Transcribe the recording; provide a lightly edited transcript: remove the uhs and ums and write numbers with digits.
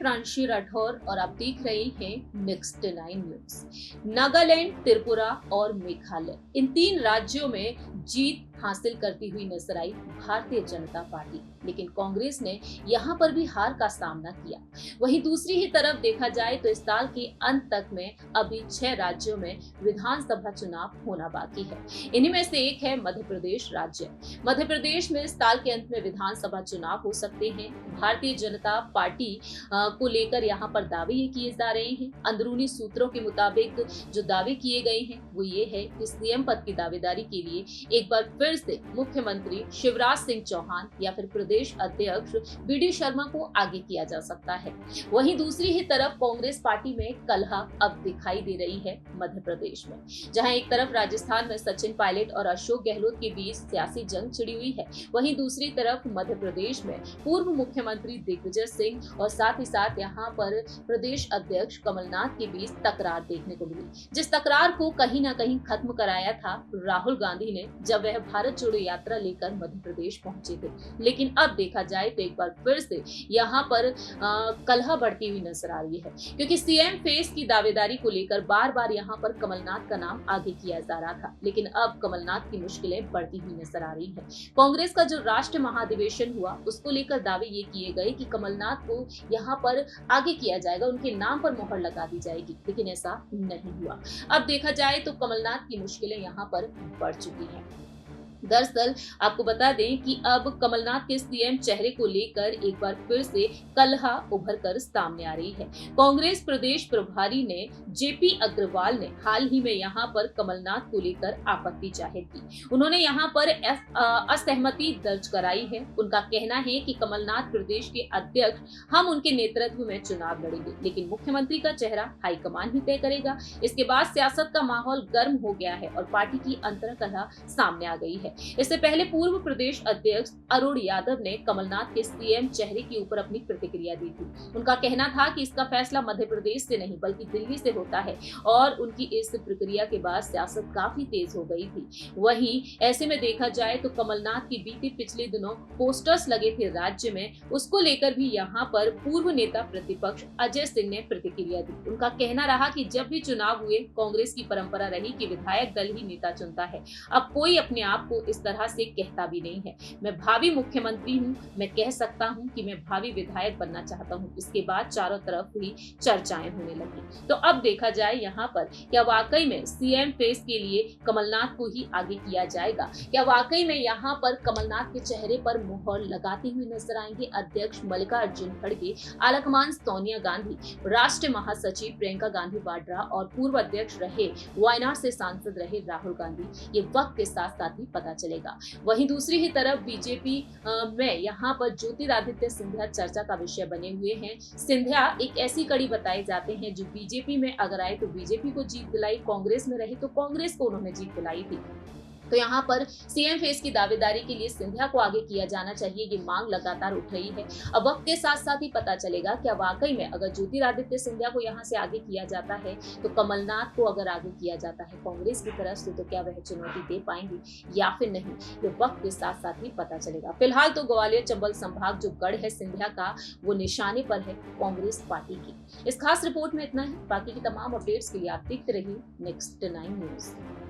प्रांशी राठौर और आप देख रहे हैं नेक्स्ट 9 न्यूज। नागालैंड, त्रिपुरा और मेघालय, इन 3 राज्यों में जीत हासिल करती हुई नजर आई भारतीय जनता पार्टी, लेकिन कांग्रेस ने यहां पर भी हार का सामना किया। वहीं दूसरी ही तरफ देखा जाए तो इस साल के अंत तक में अभी 6 राज्यों में विधानसभा चुनाव होना बाकी है। इन्हीं में से एक है मध्य प्रदेश राज्य। मध्य प्रदेश में इस साल के अंत में विधानसभा चुनाव हो सकते हैं। भारतीय जनता पार्टी को लेकर यहाँ पर दावे ये किए जा रहे हैं। अंदरूनी सूत्रों के मुताबिक जो दावे किए गए हैं वो ये है कि सीएम पद की दावेदारी के लिए एक बार फिर से मुख्यमंत्री शिवराज सिंह चौहान या फिर प्रदेश अध्यक्ष बीडी शर्मा को आगे किया जा सकता है। वहीं दूसरी ही तरफ कांग्रेस पार्टी में कलह अब दिखाई दे रही है मध्य प्रदेश में, जहां एक तरफ राजस्थान में सचिन पायलट और अशोक गहलोत के बीच सियासी जंग छिड़ी हुई है, वहीं दूसरी तरफ मध्य प्रदेश में पूर्व मुख्यमंत्री दिग्विजय सिंह और साथ ही साथ यहाँ पर प्रदेश अध्यक्ष कमलनाथ के बीच तकरार देखने को मिली, जिस तकरार को कहीं ना कहीं खत्म कराया था राहुल गांधी ने जब वह भारत जोड़ो यात्रा लेकर मध्य प्रदेश पहुंचे थे। लेकिन अब देखा जाए तो एक बार फिर से यहाँ पर कलह बढ़ती हुई नजर आ रही है, क्योंकि सीएम फेस की दावेदारी को लेकर बार बार यहाँ पर कमलनाथ का नाम आगे किया जा रहा था, लेकिन अब कमलनाथ की मुश्किलें बढ़ती हुई नजर आ रही है। कांग्रेस का जो राष्ट्रीय महाधिवेशन हुआ उसको लेकर दावे ये किए गए कि कमलनाथ को यहाँ पर आगे किया जाएगा, उनके नाम पर मोहर लगा दी जाएगी, लेकिन ऐसा नहीं हुआ। अब देखा जाए तो कमलनाथ की मुश्किलें यहाँ पर बढ़ चुकी हैं। दरअसल आपको बता दें कि अब कमलनाथ के सीएम चेहरे को लेकर एक बार फिर से कलह उभर कर सामने आ रही है। कांग्रेस प्रदेश प्रभारी ने जेपी अग्रवाल ने हाल ही में यहां पर कमलनाथ को लेकर आपत्ति जाहिर की। उन्होंने यहां पर असहमति दर्ज कराई है। उनका कहना है कि कमलनाथ प्रदेश के अध्यक्ष, हम उनके नेतृत्व में चुनाव लड़ेंगे, लेकिन मुख्यमंत्री का चेहरा हाईकमान ही तय करेगा। इसके बाद सियासत का माहौल गर्म हो गया है और पार्टी की अंतर्कलह सामने आ गई है। इससे पहले पूर्व प्रदेश अध्यक्ष अरुण यादव ने कमलनाथ के सीएम चेहरे के ऊपर अपनी प्रतिक्रिया दी थी। उनका कहना था कि इसका फैसला मध्य प्रदेश से नहीं बल्कि दिल्ली से होता है और उनकी इस प्रक्रिया के बाद सियासत काफी तेज हो गई थी। वहीं ऐसे में देखा जाए तो कमलनाथ की बीते पिछले दिनों पोस्टर्स लगे थे राज्य में, उसको लेकर भी यहाँ पर पूर्व नेता प्रतिपक्ष अजय सिंह ने प्रतिक्रिया दी। उनका कहना रहा कि जब भी चुनाव हुए कांग्रेस की परंपरा रही कि विधायक दल ही नेता चुनता है, अब कोई अपने आप को इस तरह से कहता भी नहीं है। मैं भावी मुख्यमंत्री हूं, मैं कह सकता हूं कि मैं भावी विधायक बनना चाहता हूं। इसके बाद चारों तरफ ही चर्चाएं होने लगी। तो अब देखा जाए यहाँ पर क्या वाकई में सीएम फेस के लिए कमलनाथ को ही आगे किया जाएगा? क्या वाकई में यहाँ पर कमलनाथ के चेहरे पर मुहर लगाते हुए नजर आएंगे अध्यक्ष मल्लिकार्जुन खड़गे, आलाकमान सोनिया गांधी, राष्ट्रीय महासचिव प्रियंका गांधी वाड्रा और पूर्व अध्यक्ष रहे वायनाड से सांसद रहे राहुल गांधी? ये वक्त के साथ साथ ही पता चलेगा। वहीं दूसरी ही तरफ बीजेपी में यहाँ पर ज्योतिरादित्य सिंधिया चर्चा का विषय बने हुए हैं। सिंधिया एक ऐसी कड़ी बताए जाते हैं जो बीजेपी में अगर आए तो बीजेपी को जीत दिलाई, कांग्रेस में रहे तो कांग्रेस को उन्होंने जीत दिलाई थी। तो यहाँ पर सीएम फेस की दावेदारी के लिए सिंधिया को आगे किया जाना चाहिए, ये मांग लगातार उठ रही है। अब वक्त के साथ साथ ही पता चलेगा क्या वाकई में अगर ज्योतिरादित्य सिंधिया को यहाँ से आगे किया जाता है तो कमलनाथ को अगर आगे किया जाता है कांग्रेस की तरफ से तो क्या वह चुनौती दे पाएंगे या फिर नहीं, ये वक्त के साथ साथ ही पता चलेगा। फिलहाल तो ग्वालियर चंबल संभाग जो गढ़ है सिंधिया का, वो निशाने पर है कांग्रेस पार्टी की। इस खास रिपोर्ट में इतना ही। बाकी की तमाम अपडेट्स के लिए आप देखते रहिए नेक्स्ट 9 न्यूज।